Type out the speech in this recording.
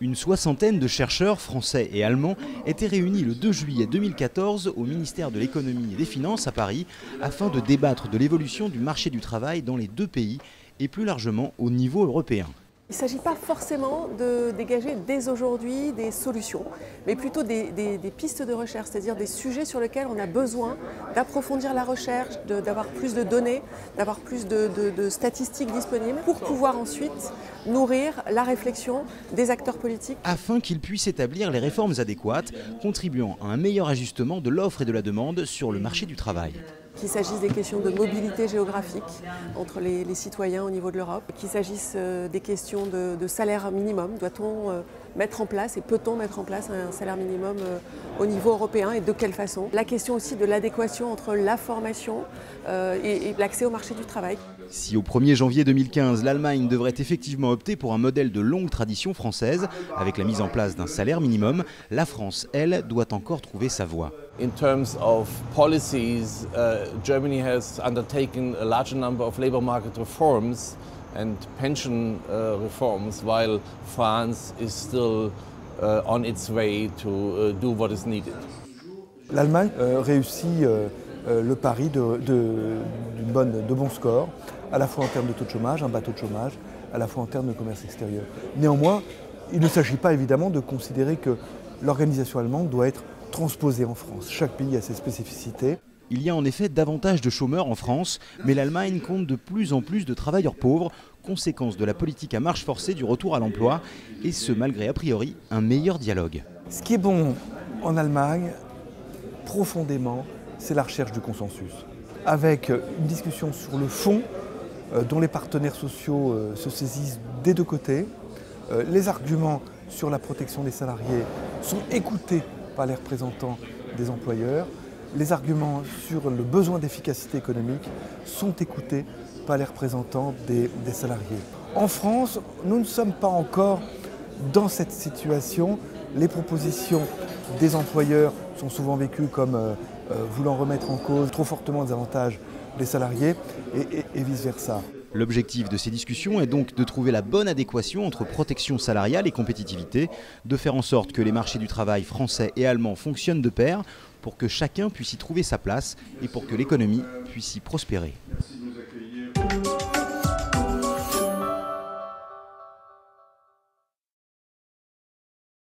Une soixantaine de chercheurs français et allemands étaient réunis le 2 juillet 2014 au ministère de l'économie et des finances à Paris afin de débattre de l'évolution du marché du travail dans les deux pays et plus largement au niveau européen. Il ne s'agit pas forcément de dégager dès aujourd'hui des solutions, mais plutôt des pistes de recherche, c'est-à-dire des sujets sur lesquels on a besoin d'approfondir la recherche, d'avoir plus de données, d'avoir plus de statistiques disponibles pour pouvoir ensuite nourrir la réflexion des acteurs politiques. Afin qu'ils puissent établir les réformes adéquates, contribuant à un meilleur ajustement de l'offre et de la demande sur le marché du travail. Qu'il s'agisse des questions de mobilité géographique entre les citoyens au niveau de l'Europe, qu'il s'agisse des questions de salaire minimum. Doit-on mettre en place et peut-on mettre en place un salaire minimum au niveau européen et de quelle façon? La question aussi de l'adéquation entre la formation et l'accès au marché du travail. Si au 1er janvier 2015, l'Allemagne devrait effectivement opter pour un modèle de longue tradition française, avec la mise en place d'un salaire minimum, la France, elle, doit encore trouver sa voie. In terms of policies, Germany has undertaken a larger number of labour market reforms and pension reforms, while France is still on its way to do what is needed. L'Allemagne réussit le pari de bons scores, à la fois en termes de taux de chômage, un bas taux de chômage, à la fois en termes de commerce extérieur. Néanmoins, il ne s'agit pas évidemment de considérer que l'organisation allemande doit être transposée en France. Chaque pays a ses spécificités. Il y a en effet davantage de chômeurs en France, mais l'Allemagne compte de plus en plus de travailleurs pauvres, conséquence de la politique à marche forcée du retour à l'emploi, et ce malgré a priori un meilleur dialogue. Ce qui est bon en Allemagne, profondément, c'est la recherche du consensus, avec une discussion sur le fond dont les partenaires sociaux se saisissent des deux côtés. Les arguments sur la protection des salariés sont écoutés par les représentants des employeurs. Les arguments sur le besoin d'efficacité économique sont écoutés par les représentants des salariés. En France, nous ne sommes pas encore dans cette situation. Les propositions des employeurs sont souvent vécues comme voulant remettre en cause trop fortement les avantages des salariés et vice-versa. L'objectif de ces discussions est donc de trouver la bonne adéquation entre protection salariale et compétitivité, de faire en sorte que les marchés du travail français et allemands fonctionnent de pair pour que chacun puisse y trouver sa place et pour que l'économie puisse y prospérer.